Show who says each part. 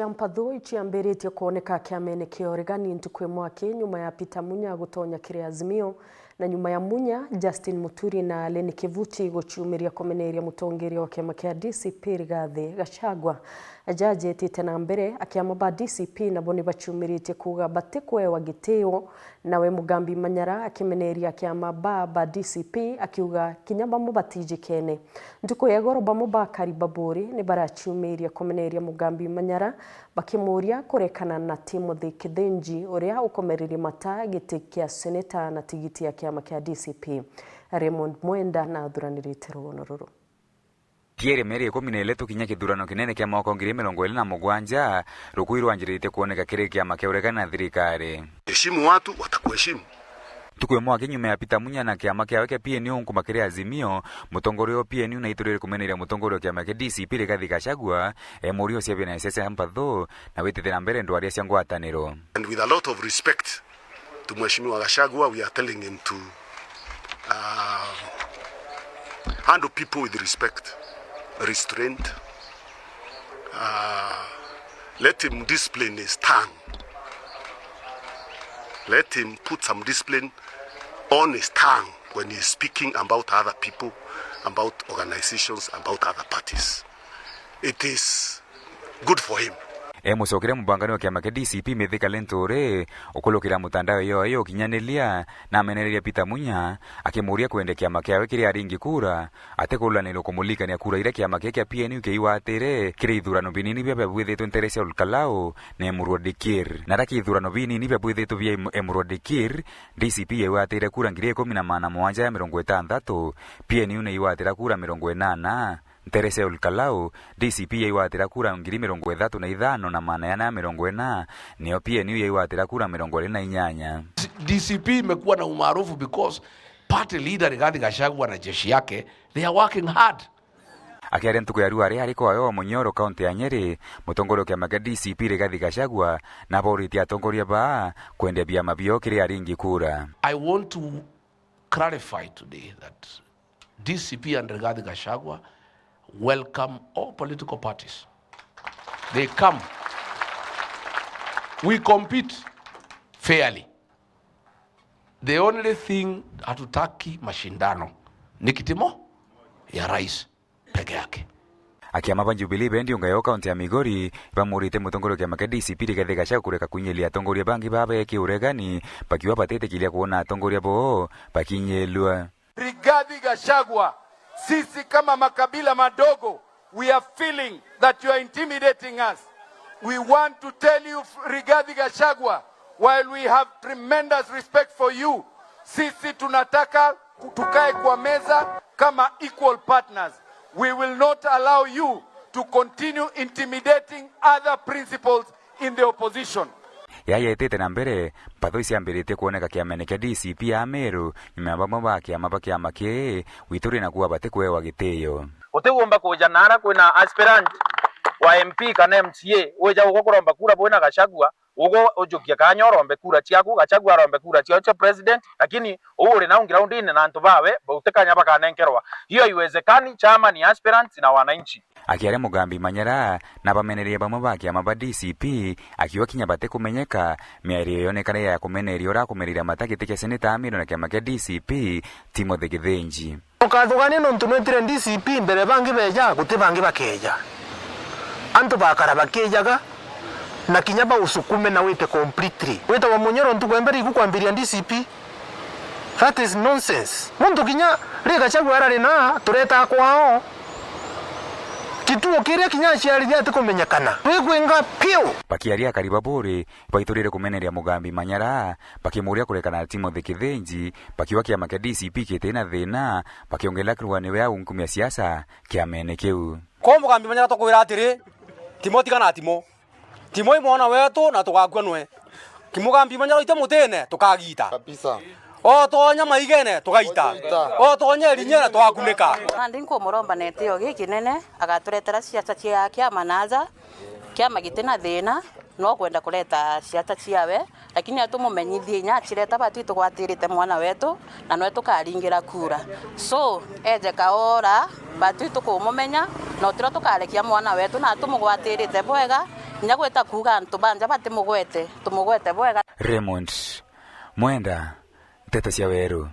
Speaker 1: Mpatho ichiambiritie kuoneka kiamene kia uregani ntukwe mwaki nyuma ya Peter Munya gutonya kiri Azimio na nyuma ya Munya Justin Muturi na Leni Kivuchi guchumiria komeneria mutongeria wa kiama kia DCP Rigathi Gachagua. Jaji etite na mbere akiamaba DCP na boni bachumiritie kuga batekwe wa giteo nawe Mugambi Manyara akimeneria akiamaba ba DCP akiuga kinyamba mubatije kene. Ntuko yegoro bamuba karibaburi ni barachumiria komeneria Mugambi Manyara bakimuria kurekana na Timothy Kithenji uria ukomeriri mata giti kia seneta na tigiti ya kiama kia DCP. Raymond Mwenda na thuranirite rugonororo.
Speaker 2: Kiere meri 17 kinya kithurano kinene kia mwaka 2027 rukuirwa njirite kuoneka kiri kiama kia uregani na thirikari.
Speaker 3: Heshimu watu watakuheshimu.
Speaker 2: Tukwe mwaka nyuma ya Peter Munya na kiama kia weke PNU nkumakiri Azimio mutongorio PNU na iturire kumeneria mutongorio kiama kia DCP Rigathi Gachagua murio cia bina sese Mpatho na witithira mbere ndwaria cia ngwataniro.
Speaker 3: And with a lot of respect to Mheshimiwa Gachagua, we are telling him to handle people with respect, restraint. Let him discipline his tongue. Let him put some discipline on his tongue when he's speaking about other people, about organizations, about other parties. It is good for him.
Speaker 2: Musokire mubangani wa kiama kia DCP Mithika Lentore ukulukira mutandao yo kinyanelia na amenereria Peter Munya akimuria kuende kiama kiawe kiri aringi kura atekulaniro kumulika ni kura ira kiama kia PNU kiiwatere kiri ithurano binini bya bwithitu interese ulkalao na Emurwadikir na raki ithurano binini bya bwithitu bya Emurwadikir DCP yiwatere kura ngiri 17,160 PNU ne yiwatera kura 80 Terese ulkalao DCP yiwatira kura 35,000 na maana yana 40 nio PNU yiwatira kura 28.
Speaker 4: DCP imekuwa na umaarufu because party leader Rigathi Gachagua na jeshi yake they are working hard.
Speaker 2: Akiari ntuko ya ruare hariko ayo Munyoro county ya Nyeri mutongorio kiama kia DCP Rigathi Gachagua na boriti atongoria ba kwende biama bio kiri aringi kura.
Speaker 4: I want to clarify today that DCP and Rigathi Gachagua welcome all political parties. They come. We compete fairly. The only thing hatutaki mashindano ni kitimo ya rais peke yake.
Speaker 2: Akiamaba Jubilee bendi ungayo county ya Migori bamurite mutongorio kiama kia DCP Rigathi Gachagua kureka kunyelia atongoria bangi baba yake uregani bakiwa batete kilia kuona atongoria bo bakinyelwa.
Speaker 5: Rigathi Gachagua, sisi kama makabila madogo, we are feeling that you are intimidating us. We want to tell you, Rigathi Gachagua, while we have tremendous respect for you, sisi tunataka tukae kwa meza kama equal partners. We will not allow you to continue intimidating other principles in the opposition.
Speaker 2: Yaya etete na mbere Mpatho isiambirite kuoneka kiamene kia DCP ya Meru nyuma ya bamaba kiama kiama kie wituri na kuwa batekwe wa giteyo.
Speaker 6: Utegomba kuja nara kwina aspirant wa MP kana MCA weja gukoromba kura bwena Gachagua ugo ojokia kanyorombe kura chiaku Gachagua rombe kura chiacho president lakini uri na ground ine na antu bawe bautekanya bakanenkerwa. Hiyo iwezekani, chama ni aspirants na wananchi.
Speaker 2: Akiare Mugambi Manyara na bameneria bamaba kiama ba DCP akiwa kinyabate kumenyeka miario yonekana ya kumeneria ora kumerira matagite kia seneta Amiro na kiama kia DCP Timothy Kithenji.
Speaker 7: Ukathugani no ntunetire DCP mbere bangi beja guti bangi bakeja. Antu bakara bakejaga na kinyaba usukume na wete completely. Wete wa Munyoro ntukwembere ikukwambiria DCP. That is nonsense. Muntu kinya Rigathi Gachagua arari na tureta kwao. Kituo kiria kinya ciarithia atikumenyekana. Wigwenga pio.
Speaker 2: Bakiaria karibaburi baiturire kumeneria Mugambi Manyara bakimuria kurekana na Timothy Kithenji bakiwa kiama kia DCP kitena thina bakiongela kirwani wa unkumia siasa kiamene kiu.
Speaker 8: Ko Mugambi Manyara tokwira atiri Timothy kana Timo imona wetu na tukagwanwe. Mugambi Manyara ite mutene tukagita
Speaker 9: kabisa.
Speaker 8: O tonya maigene tugaita. O tonya rinyera twakuneka.
Speaker 10: Ndinko muromba netio gikinene agaturetera ciaca cia kiama naza kiama gitena thina no kwenda kuleta ciaca ciawe lakini atumumenyithie nya cireta batu tugwatirite mwana wetu na no tukaringira kura so eje kaora batu tukumumenya no tiro tukarekia mwana wetu na tumugwatirite bwega nyagweta kuga antu banja batimugwete tumugwete bwega.
Speaker 2: Raymond Mwenda, Nteto cia Weru.